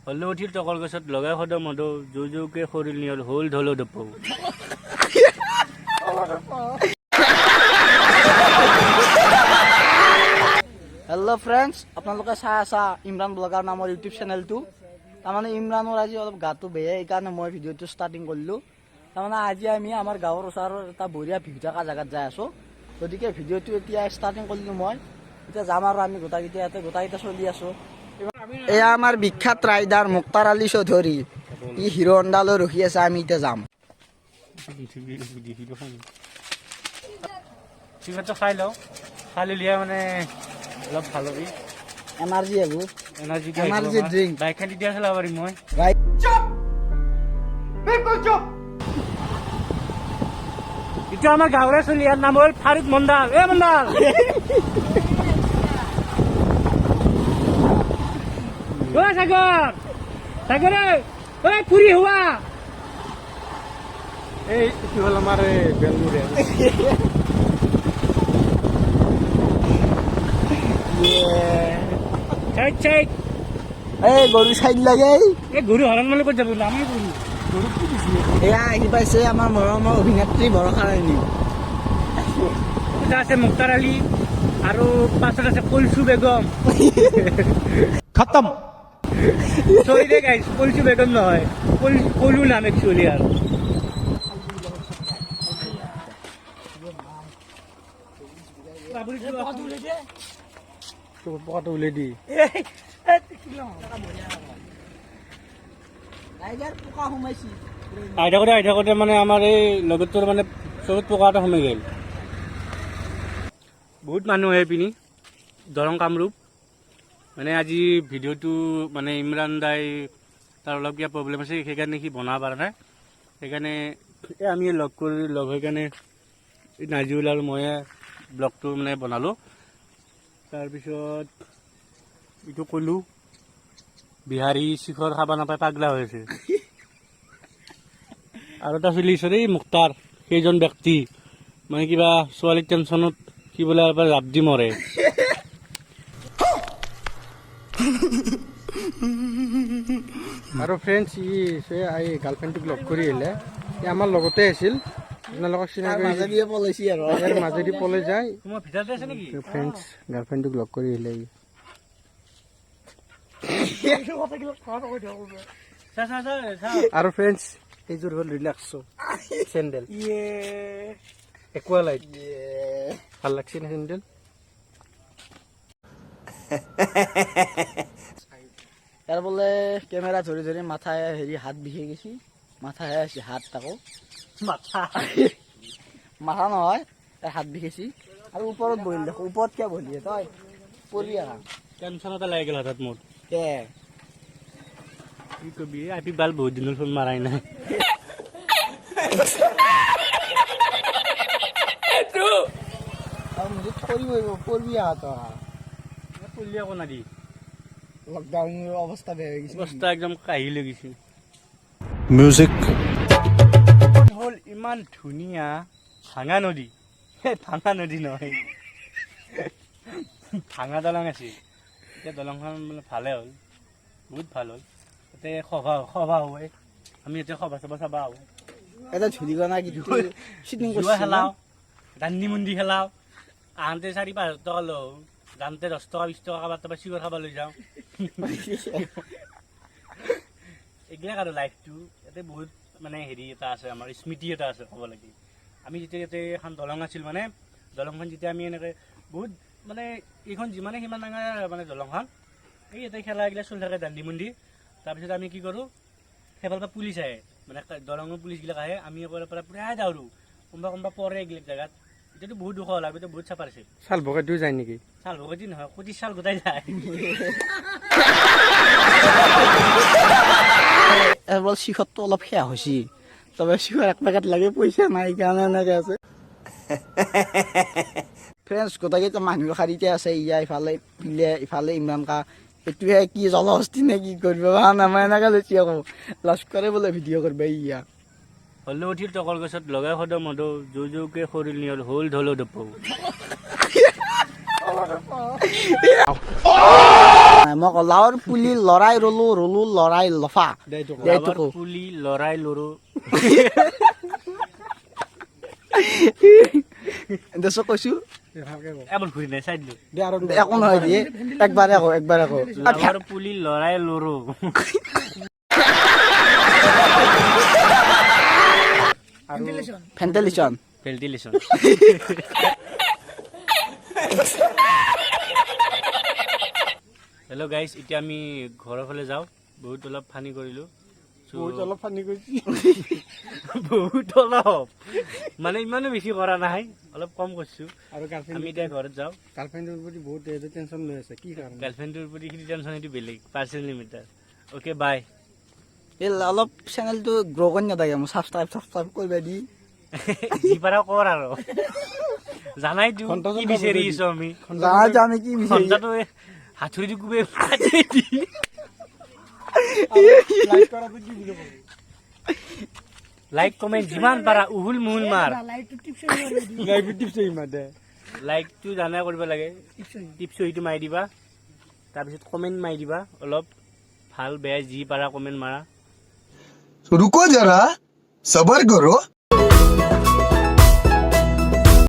হলে উঠিল টকল গছত লগাই সদ মদ জৌ জৌকে সৰিল নিয়ল হল ঢল দপৌ হেল্ল' ফ্ৰেণ্ডছ, আপোনালোকে চাই আছা ইমৰান ব্লগাৰ নামৰ ইউটিউব চেনেলটো। তাৰমানে ইমৰানৰ আজি অলপ গাটো বেয়া, সেইকাৰণে মই ভিডিঅ'টো ষ্টাৰ্টিং কৰিলোঁ। তাৰমানে আজি আমি আমাৰ গাঁৱৰ ওচৰৰ এটা বঢ়িয়া ভিউ থকা জেগাত যাই আছোঁ। গতিকে ভিডিঅ'টো এতিয়া ষ্টাৰ্টিং কৰিলোঁ মই। এতিয়া যাম আৰু আমি গোটাকেইটা চলি আছোঁ। এয়া আমাৰ বিখ্যাত ৰাইডাৰ মুক্তাৰ আলী চৌধুৰী, ই হিৰো হণ্ডালৈ ৰখি আছে। আমি এতিয়া যাম। টিকটটো খাই লওঁ, খাই লিয়ে মানে অলপ ভাল হ'বি। এনাৰ্জি আহিব, এনাৰ্জি ড্ৰিংক। বাইকখন তেতিয়া চলাব পাৰিম মই। এতিয়া আমাৰ গাঁৱৰে চলি ইয়াৰ নাম হ'ল ফাৰুক মণ্ডল। এ মণ্ডল সাগৰ সাগৰ ফুৰি হোৱা এইটো হ'ল আমাৰ বেলমুৰীয়া। এই গৰু চাইড লাগে, এই গৰু হৰণ মানে ক'ত যাব? আমি গৰু এয়া আহি পাইছে আমাৰ মৰমৰ অভিনেত্ৰী বৰষা ৰাণী। আছে মুক্তাৰ আলী আৰু পাছত আছে কলচু বেগম। খতম। চৰি দে গাইছ, কলচু বেগম নহয়, কলু নাম একচুৱেলি। আৰু পকাটো উলিয়াই দি আহি থাকোঁতে মানে আমাৰ এই লগৰটোৰ মানে চকুত পকা এটা সোমাই গ'ল। বহুত মানুহ আহে পিনি দৰং কামৰূপ। মানে আজি ভিডিঅ'টো মানে ইমৰান দাই তাৰ অলপ কিবা প্ৰব্লেম আছে, সেইকাৰণে সি বনাব পৰা নাই। সেইকাৰণে আমি লগ হৈ কাৰণে নাজিউল আৰু ময়ে ব্লগটো মানে বনালোঁ। তাৰপিছত এইটো ক'লোঁ বিহাৰী শিখৰ খাব নাপায় পাগলা হৈ আছে। আৰু এটা চলি আছে দেই মুক্তাৰ, সেইজন ব্যক্তি মানে কিবা ছোৱালীৰ টেনশ্যনত সি বোলে জাপ দি মৰে। আৰু ফ্ৰেণ্ডছ এই গাৰ্লফ্ৰেণ্ডটোক লগ কৰি আহিলে, ই আমাৰ লগতে আছিল। আপোনালোকক চিনাকি ইয়াৰ মাজেদি পলাই যায়। তোমাৰ ভিতৰতে আছে নেকি? ফ্ৰেণ্ডছ গাৰ্লফ্ৰেণ্ডটোক লগ কৰি আহিলে। আৰু ফ্ৰেণ্ডছ এইযোৰ হ'ল ৰিলেক্সো চেণ্ডেল, একুৱালাইট। ভাল লাগছে না চেণ্ডেল? ইয়াৰ বোলে কেমেৰা ধৰি ধৰি মাথাই হাত বিষাই গৈছে। মাথাহে আছে, হাত তাকো মাথা নহয়, তাৰ হাত বিষাইছে। আৰু ওপৰত বহিল, দেখো ওপৰত কিয় বহিলি তই? পৰি আহা টেনশ্যন এটা লাগি গ'ল হাতত মোৰ। কে কি কবি, আপি বাল বহুত দিনৰ ফোন মাৰাই নাই। পৰি আহা তই। পল্লি আকৌ নাদি, লকডাউনৰ অৱস্থা বেয়া হৈ গৈছে। অৱস্থা একদম কাহি লৈ গৈছে। মিউজিক হ'ল ইমান ধুনীয়া ভাঙা নদী। ভাঙা নদী নহয়, ভাঙা দলং আছিল। এতিয়া দলংখন মানে ভালে হ'ল, বহুত ভাল হ'ল। তাতে সভা হয়, আমি এতিয়া সভা চাব আহোঁ। এটা ঝুলিকণা কিন্তু জুৱা খেলাওঁ, দাণ্ডি মুণ্ডি খেলাওঁ। আহোঁতে 4-5 টকা লওঁ, যাওঁতে 10 টকা 20 টকা কাৰোবাৰ তাৰপৰা চিঙৰ খাব লৈ যাওঁ। এইবিলাক আৰু লাইফটো ইয়াতে বহুত মানে হেৰি এটা আছে, আমাৰ স্মৃতি এটা আছে ক'ব লাগে। আমি যেতিয়া ইয়াতে এখন দলং আছিল, মানে দলংখন যেতিয়া আমি এনেকৈ বহুত মানে এইখন যিমানে সিমান ডাঙৰ মানে দলংখন, এই ইয়াতে খেলা এইগিলা চলি থাকে দাণ্ডি মুণ্ডি। তাৰপিছত আমি কি কৰোঁ, সেইফালৰ পৰা পুলিচ আহে, মানে দলঙৰ পুলিচবিলাক আহে, আমি এবাৰ পৰা প্ৰায় দাউৰোঁ। কোনোবা পৰে এইবিলাক জেগাত। এতিয়াতো বহুত দুখ হ'ল, আগতে বহুত চাপা আছে। চাল ভকতিও যায় নেকি? চাল ভগতি নহয়, কুটি চাল গোটাই যায়। এবাৰ শিখৰটো অলপ সেয়া হৈছে, তবে শিখৰ এক পেকেট লাগে, পইচা নাই, সেইকাৰণে এনেকৈ আছে। ফ্ৰেণ্ডছ গোটেইকেইটা মানুহ শাৰীতে আছে। ইফালে ইমৰান কা, এইটোহে কি জলহস্তি নে কি কৰিব নামাই এনেকৈ লৈছে। আকৌ লস্কৰে বোলে ভিডিঅ' কৰিব ইয়া। হলে উঠিল টকল গছত লগাই সদ মদ জৌ জৌকে সৰিল নিয়ল হল ঢল দপৌ। নাই মই কওঁ লাওৰ পুলি লৰাই ৰলো ৰলো লৰাই লফা দে এইটো ক। দে এইটো কওঁ। পুলি লৰাই লৰো দেছো কৈছো দে ভালকে ক। এবাৰ ঘূৰি নাই চাই দিলো দে আৰু একো নহয় দিয়ে একবাৰে কওঁ একবাৰে কওঁ লাওৰ পুলি লৰাই লৰো ভেন্টিলেশ্যন ভেন্টিলেশ্যন হেল্ল' গাইজ এতিয়া আমি ঘৰৰ ফালে যাওঁ বহুত অলপ ফানি কৰিলো So, বহুত অলপ পানী কৰিছি বহুত অলপ মানে ইমানো বেছি কৰা নাই অলপ কম কৰিছো আৰু আমি এতিয়া ঘৰত যাওঁ গাৰ্লফ্ৰেণ্ডৰ প্ৰতি বহুত টেনশ্যন লৈ আছে কি কাৰণে গাৰ্লফ্ৰেণ্ডটোৰ প্ৰতি সেইটো টেনশ্যন সেইটো বেলেগ পাৰ্চনেলি মেটাৰ অ'কে বাই এই অলপ চেনেলটো গ্ৰ' কৰি নাথাকে মোক ছাবস্ক্ৰাইব কৰিবা দি যি পাৰা কৰ আৰু জানাইতো ঘণ্টা কি চণ্টা বিচাৰি বজাই আছো আমি জানা যে আমি কি বিচাৰি ঘণ্টাটো হাতুৰি কোবে লাইক কৰাটো কি বুলি ক'ব লাইক কমেণ্ট যিমান পাৰা উহুল মুহুল মাৰ লাইক টিপছে ইমান দে লাইকটো জানাই কৰিব লাগে টিপছো সেইটো মাৰি দিবা তাৰপিছত কমেণ্ট মাৰি দিবা অলপ ভাল বেয়া যি পাৰা কমেণ্ট মাৰা रुको जरा सबर करो